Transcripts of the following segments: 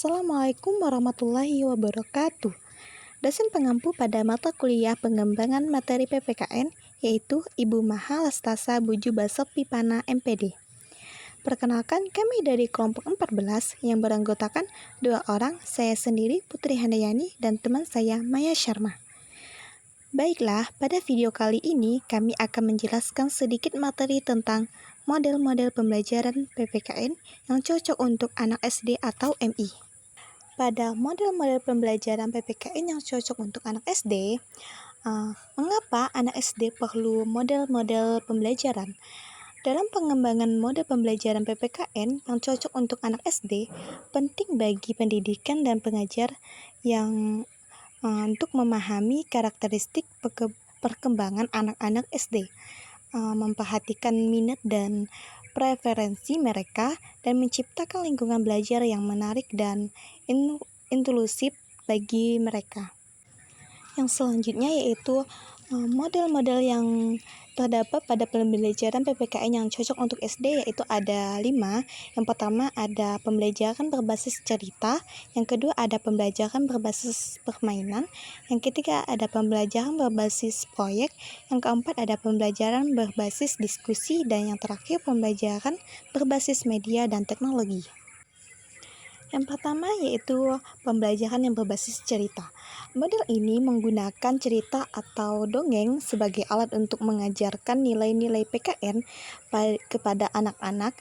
Assalamualaikum warahmatullahi wabarakatuh. Dosen pengampu pada mata kuliah pengembangan materi PPKN yaitu Ibu Maha Lestasa Buju Basop Pipana MPD. Perkenalkan, kami dari kelompok 14 yang beranggotakan 2 orang, saya sendiri Putri Handayani dan teman saya Maya Sharma. Baiklah, pada video kali ini kami akan menjelaskan sedikit materi tentang model-model pembelajaran PPKN yang cocok untuk anak SD atau MI. Pada model-model pembelajaran PPKN yang cocok untuk anak SD, mengapa anak SD perlu model-model pembelajaran? Dalam pengembangan model pembelajaran PPKN yang cocok untuk anak SD, penting bagi pendidikan dan pengajar yang untuk memahami karakteristik perkembangan anak-anak SD, memperhatikan minat dan preferensi mereka, dan menciptakan lingkungan belajar yang menarik dan inklusif bagi mereka. Yang selanjutnya yaitu model-model yang terdapat pada pembelajaran PPKN yang cocok untuk SD, yaitu ada 5. Yang pertama ada pembelajaran berbasis cerita, yang kedua ada pembelajaran berbasis permainan, yang ketiga ada pembelajaran berbasis proyek, yang keempat ada pembelajaran berbasis diskusi, dan yang terakhir pembelajaran berbasis media dan teknologi. Yang pertama yaitu pembelajaran yang berbasis cerita. Model ini menggunakan cerita atau dongeng sebagai alat untuk mengajarkan nilai-nilai PKN kepada anak-anak.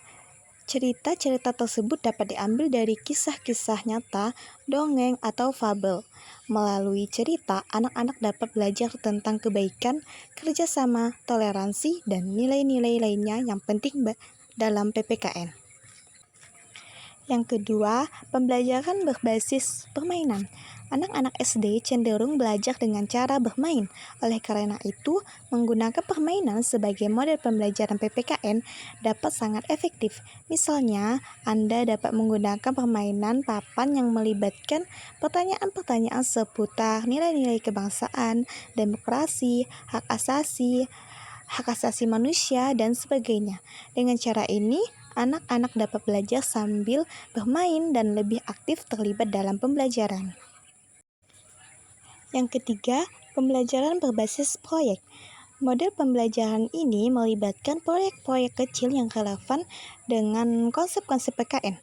Cerita-cerita tersebut dapat diambil dari kisah-kisah nyata, dongeng, atau fabel. Melalui cerita, anak-anak dapat belajar tentang kebaikan, kerjasama, toleransi, dan nilai-nilai lainnya yang penting dalam PPKN. Yang kedua, pembelajaran berbasis permainan. Anak-anak SD cenderung belajar dengan cara bermain. Oleh karena itu, menggunakan permainan sebagai model pembelajaran PPKN dapat sangat efektif. Misalnya, Anda dapat menggunakan permainan papan yang melibatkan pertanyaan-pertanyaan seputar nilai-nilai kebangsaan, demokrasi, hak asasi manusia, dan sebagainya. Dengan cara ini, anak-anak dapat belajar sambil bermain dan lebih aktif terlibat dalam pembelajaran. Yang ketiga, pembelajaran berbasis proyek. Model pembelajaran ini melibatkan proyek-proyek kecil yang relevan dengan konsep-konsep PKN.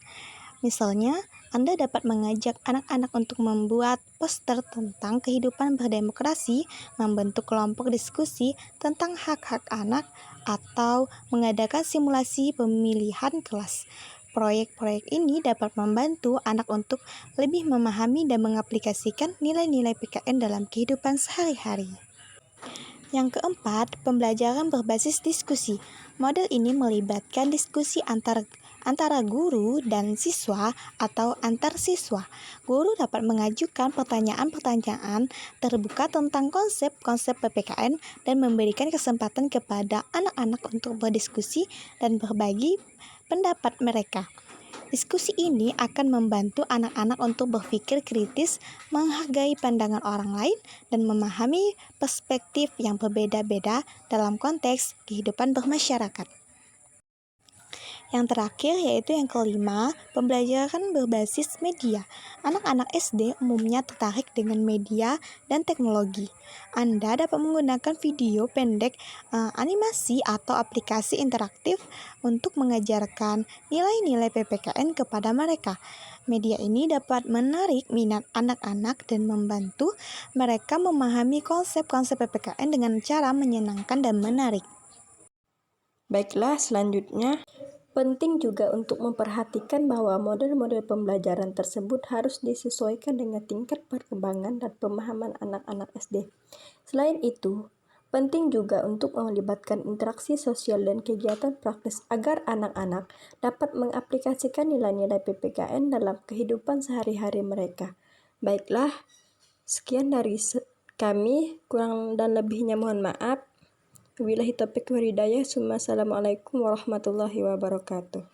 Misalnya, Anda dapat mengajak anak-anak untuk membuat poster tentang kehidupan berdemokrasi, membentuk kelompok diskusi tentang hak-hak anak, atau mengadakan simulasi pemilihan kelas. Proyek-proyek ini dapat membantu anak untuk lebih memahami dan mengaplikasikan nilai-nilai PKN dalam kehidupan sehari-hari. Yang keempat, pembelajaran berbasis diskusi. Model ini melibatkan diskusi antara guru dan siswa atau antar siswa. Guru dapat mengajukan pertanyaan-pertanyaan terbuka tentang konsep-konsep PPKN dan memberikan kesempatan kepada anak-anak untuk berdiskusi dan berbagi pendapat mereka. Diskusi ini akan membantu anak-anak untuk berpikir kritis, menghargai pandangan orang lain, dan memahami perspektif yang berbeda-beda dalam konteks kehidupan bermasyarakat. Yang terakhir yaitu yang kelima, pembelajaran berbasis media. Anak-anak SD umumnya tertarik dengan media dan teknologi. Anda dapat menggunakan video pendek, animasi, atau aplikasi interaktif untuk mengajarkan nilai-nilai PPKN kepada mereka. Media ini dapat menarik minat anak-anak dan membantu mereka memahami konsep-konsep PPKN dengan cara menyenangkan dan menarik. Baiklah, selanjutnya penting juga untuk memperhatikan bahwa model-model pembelajaran tersebut harus disesuaikan dengan tingkat perkembangan dan pemahaman anak-anak SD. Selain itu, penting juga untuk melibatkan interaksi sosial dan kegiatan praktis agar anak-anak dapat mengaplikasikan nilai-nilai PPKN dalam kehidupan sehari-hari mereka. Baiklah, sekian dari kami, kurang dan lebihnya mohon maaf. Wabillahi taufiq wal hidayah. Assalamualaikum warahmatullahi wabarakatuh.